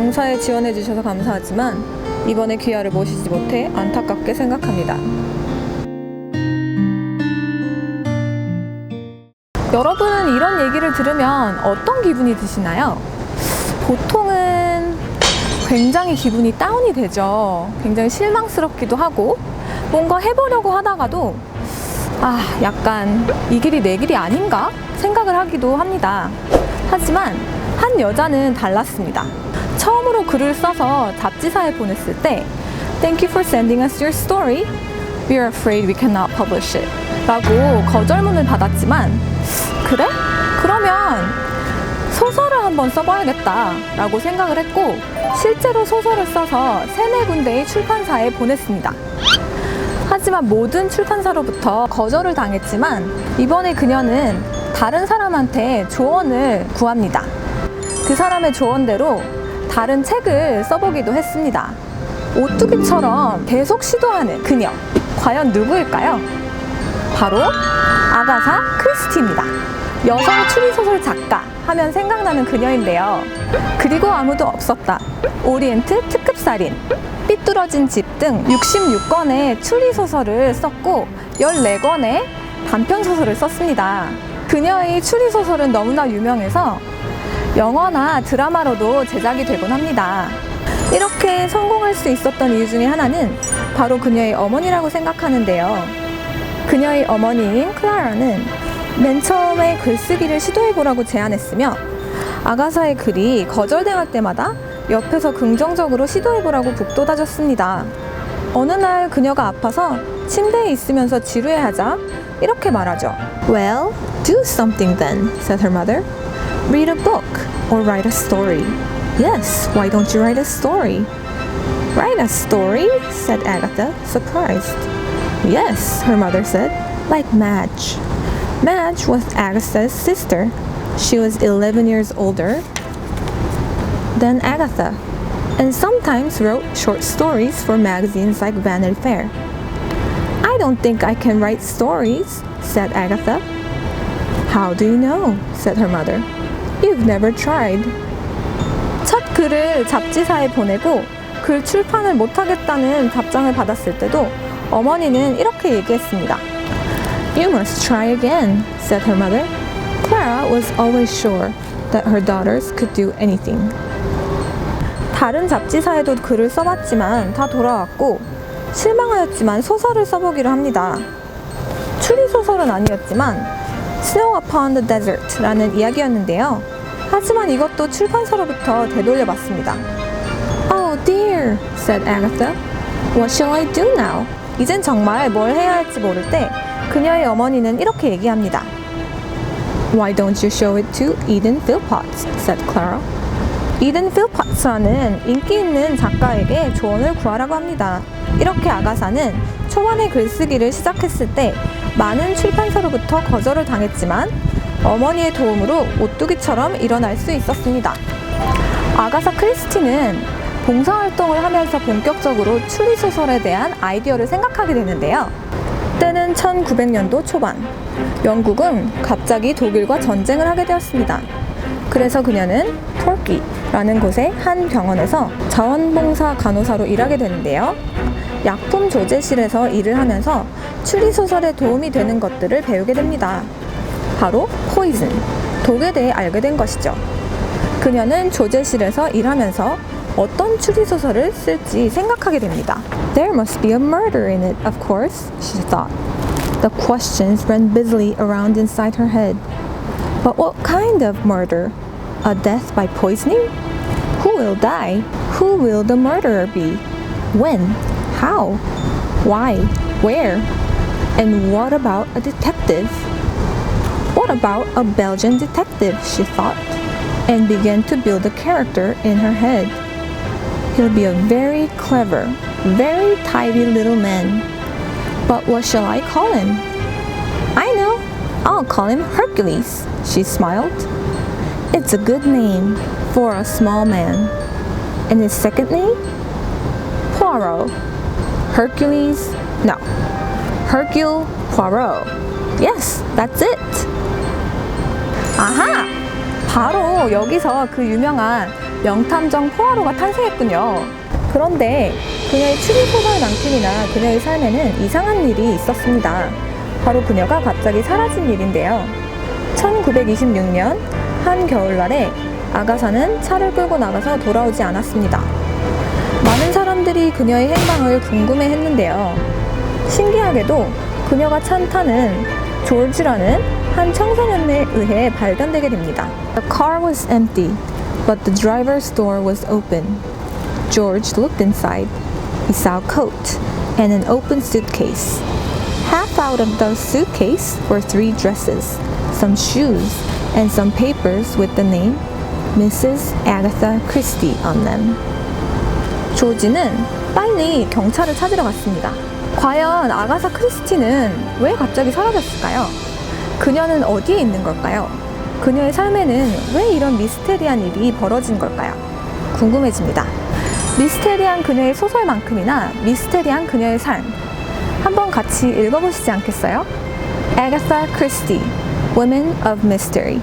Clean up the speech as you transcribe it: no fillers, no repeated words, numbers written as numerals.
봉사에 지원해주셔서 감사하지만 이번에 귀하를 모시지 못해 안타깝게 생각합니다. 여러분은 이런 얘기를 들으면 어떤 기분이 드시나요? 보통은 굉장히 기분이 다운이 되죠. 굉장히 실망스럽기도 하고 뭔가 해보려고 하다가도 약간 이 길이 내 길이 아닌가 생각을 하기도 합니다. 하지만 한 여자는 달랐습니다. 처음으로 글을 써서 잡지사에 보냈을 때 Thank you for sending us your story. We are afraid we cannot publish it. 라고 거절문을 받았지만 그래? 그러면 소설을 한번 써봐야겠다 라고 생각을 했고 실제로 소설을 써서 3-4군데의 출판사에 보냈습니다. 하지만 모든 출판사로부터 거절을 당했지만 이번에 그녀는 다른 사람한테 조언을 구합니다. 그 사람의 조언대로 다른 책을 써보기도 했습니다. 오뚜기처럼 계속 시도하는 그녀, 과연 누구일까요? 바로 아가사 크리스티입니다. 여성 추리소설 작가 하면 생각나는 그녀인데요. 그리고 아무도 없었다, 오리엔트 특급살인, 삐뚤어진 집 등 66권의 추리소설을 썼고 14권의 단편소설을 썼습니다. 그녀의 추리소설은 너무나 유명해서 영화나 드라마로도 제작이 되곤 합니다. 이렇게 성공할 수 있었던 이유 중에 하나는 바로 그녀의 어머니라고 생각하는데요. 그녀의 어머니인 클라라는 맨 처음에 글쓰기를 시도해보라고 제안했으며 아가사의 글이 거절당할 때마다 옆에서 긍정적으로 시도해보라고 북돋아줬습니다. 어느 날 그녀가 아파서 침대에 있으면서 지루해하자 이렇게 말하죠. Well, do something then, said her mother. Read a book or write a story. Yes, why don't you write a story? Write a story? said Agatha, surprised. Yes, her mother said, like Madge. Madge was Agatha's sister. She was 11 years older than Agatha, and sometimes wrote short stories for magazines like Vanity Fair. I don't think I can write stories, said Agatha. How do you know? said her mother. You've never tried. 첫 글을 잡지사에 보내고 글 출판을 못하겠다는 답장을 받았을 때도 어머니는 이렇게 얘기했습니다. You must try again, said her mother. Clara was always sure that her daughters could do anything. 다른 잡지사에도 글을 써봤지만 다 돌아왔고 실망하였지만 소설을 써보기로 합니다. 추리소설은 아니었지만 Snow Upon the Desert 라는 이야기였는데요. 하지만 이것도 출판사로부터 되돌려받습니다. Oh dear, said Agatha. What shall I do now? 이젠 정말 뭘 해야 할지 모를 때 그녀의 어머니는 이렇게 얘기합니다. Why don't you show it to Eden Phillpotts, said Clara. 이든 필potts라는 인기 있는 작가에게 조언을 구하라고 합니다. 이렇게 아가사는 초반에 글쓰기를 시작했을 때 많은 출판사로부터 거절을 당했지만 어머니의 도움으로 오뚜기처럼 일어날 수 있었습니다. 아가사 크리스티는 봉사활동을 하면서 본격적으로 추리소설에 대한 아이디어를 생각하게 되는데요. 때는 1900년도 초반, 영국은 갑자기 독일과 전쟁을 하게 되었습니다. 그래서 그녀는 터키라는 곳의 한 병원에서 자원봉사 간호사로 일하게 되는데요. 약품 조제실에서 일을 하면서 추리소설에 도움이 되는 것들을 배우게 됩니다. 바로 포이즌, 독에 대해 알게 된 것이죠. 그녀는 조제실에서 일하면서 어떤 추리소설을 쓸지 생각하게 됩니다. There must be a murder in it, of course, she thought. The questions ran busily around inside her head. But what kind of murder? A death by poisoning? Who will die? Who will the murderer be? When? How? Why? Where? And what about a detective? What about a Belgian detective, she thought, and began to build a character in her head. He'll be a very clever, very tidy little man. But what shall I call him? I know, I'll call him Hercules, she smiled. It's a good name for a small man. And his second name? Poirot. Hercules? No. Hercule Poirot. Yes, that's it. 아하! 바로 여기서 그 유명한 명탐정 포아로가 탄생했군요. 그런데 그녀의 추리소설만큼이나 그녀의 삶에는 이상한 일이 있었습니다. 바로 그녀가 갑자기 사라진 일인데요. 1926년 한 겨울날에 아가사는 차를 끌고 나가서 돌아오지 않았습니다. 많은 사람들이 그녀의 행방을 궁금해했는데요. 신기하게도 그녀가 찬 차는 조지라는 한 청소년에 의해 발견되게 됩니다. The car was empty, but the driver's door was open. George looked inside. He saw a coat and an open suitcase. Half out of the suitcase were 3 dresses, some shoes, and some papers with the name Mrs. Agatha Christie on them. 조지는 빨리 경찰을 찾으러 갔습니다. 과연 아가사 크리스티는 왜 갑자기 사라졌을까요? 그녀는 어디에 있는 걸까요? 그녀의 삶에는 왜 이런 미스테리한 일이 벌어진 걸까요? 궁금해집니다. 미스테리한 그녀의 소설만큼이나 미스테리한 그녀의 삶. 한번 같이 읽어보시지 않겠어요? Agatha Christie, Women of Mystery.